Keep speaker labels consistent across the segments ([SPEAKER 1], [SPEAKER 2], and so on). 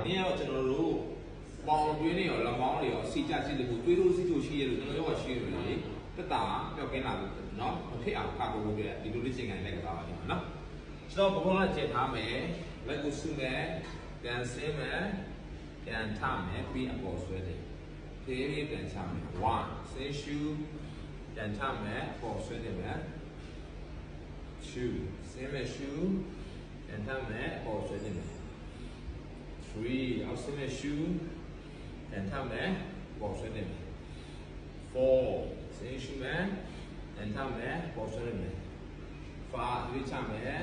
[SPEAKER 1] နေ့တော့ကျွန်တော်တို့ပေါင်တွင်းတွေရောလက်မောင်းတွေရောစီကြစီလို့တွေးလို့စီချိုရှိရလို့ကျွန်တော်တို့ကရှိရတယ်လေတက်တာပျောက်ကင်းလာလို့နော်မဖြစ်အောင်ကာကွယ်ဖို့ပြဒီလိုလေးချိန်ကန်လိုက်ကစားပါလိမ့်မယ်နော်ကျွန်တော်ဘုံကချက်ထားမယ်လက်ကိုစုမယ်ပြန်ဆင်းမယ်ပြန်ထမယ်ပြီးအပေါ်ဆွဲတယ်ဖေးလေးပြန်ချမယ်1ဆင်းရှူပြန်ထမယ်အပေါ်ဆွဲတယ်မယ်2ဆင်းမယ်ရှူပြန်ထမယ်အပေါ်ဆွဲတယ်မယ်3အောက်ဆင်းမယ်ရှူပြန်ထမယ်အပေါ်ဆွဲတယ်မယ်4ဆင်းရှူမယ်ပြန်ထမယ်အပေါ်ဆွဲတယ်မယ်5လေးချမယ်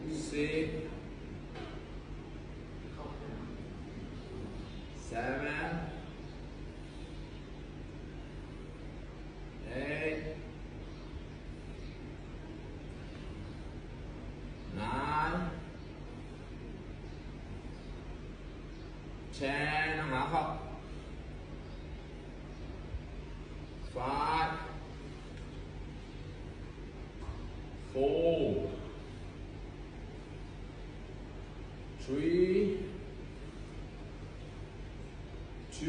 [SPEAKER 1] 6 7 8 9 10 นะครับ5 4 3 2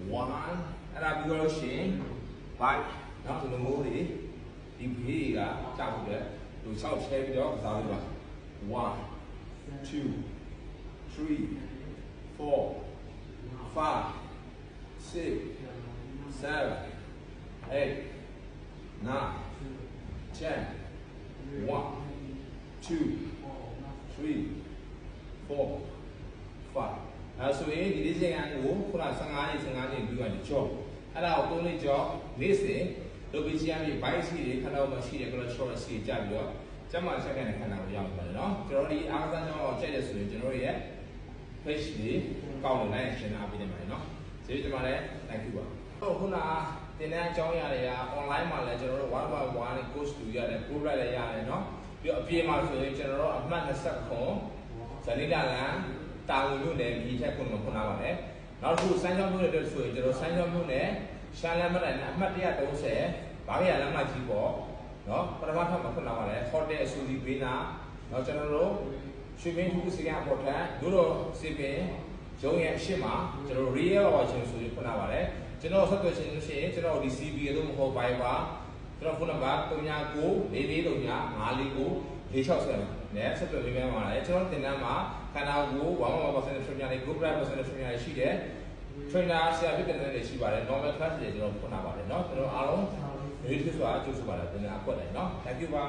[SPEAKER 1] 1အဲ့ဒါပြီးတော့ရှင် bye နောက်ဒီလိုမျိုးတွေဒီဘေးကကြောက်တယ်လူ6ချဲပြီးတော့ကစားလို့ပါ1 2 3 4 5 6 7 8 9 10 1 2 3 4 5အဲဆိုရင်ဒီလေးချိန်ကိုခုန15ချိန်ပြီးသွားပြီကြော့အဲ့ဒါကို3လေးကြော့နေ့စဉ်လုပ်ပြီးချင်ရပြီဘိုက်စီတွေခဏတော့မရှိတယ်ကလောချော့စီကြပြီးတော့ကျမဆက်ကနေခဏကိုရောက်ပါတယ်နော်ကျွန်တော်ဒီအားကစားကြောင်းကိုကြိုက်တယ်ဆိုရင်ကျွန်တော်ရဲ့ page လေးကောက်လို့လိုက်ရှင်းတာပေးနေပါတယ်နော်ကျေးဇူးတင်ပါတယ် thank you ပါဟုတ်ခုနတင်တဲ့အကြောင်းအရာတွေက online မှာလည်းကျွန်တော်တို့ one by one course တူရတယ် program လည်းရတယ်နော်ပြီးတော့အပြင်မှာဆိုရင်ကျွန်တော်တို့အမှတ်20ခွန်ဇနိတာလန်တာဝန်လို့လည်းဒီထက်ခုနခုနပါတယ်နောက်တစ်ခုစမ်းချောင်းမျိုးတွေအတွက်ဆိုရင်ကျွန်တော်စမ်းချောင်းမျိုးနဲ့ရှာလန်မတိုင်နဲ့အမှတ်130ဘာရလမ်းမကြီးပေါ့နော်ပထမထပ်မှာခုနပါတယ် hotel အဆူစီပေးနာနောက်ကျွန်တော်တို့ရွှေမင်းထုစီကအပေါ်ထပ်တို့စီပင်ရုံးရဲ့အရှိမကျွန်တော် real watching ဆိုပြီးခုနပါတယ်ကျွန်တော်ဆက်သွယ်ခြင်းလို့ရှိရင်ကျွန်တော်ဒီ CB လို့မဟုတ်ပါဘူးပါကျွန်တော်ဖုန်းနံပါတ်3994435469နဲ့ဆက်သွယ်ပေးမယ်ပါလေကျွန်တော်တင်တန်းမှာခန္ဓာကိုယ် 1% trainer တွေ group percent trainer တွေရှိတယ် trainer ဆရာဖြစ်တဲ့နေရှိပါတယ် normal class တွေကျွန်တော်ဖွင့်ထားပါတယ်เนาะကျွန်တော်အားလုံးဒီလိုဆိုတာအကျိုးဆိုပါတယ်တင်တန်းအကွက်တယ်เนาะ thank you ပါ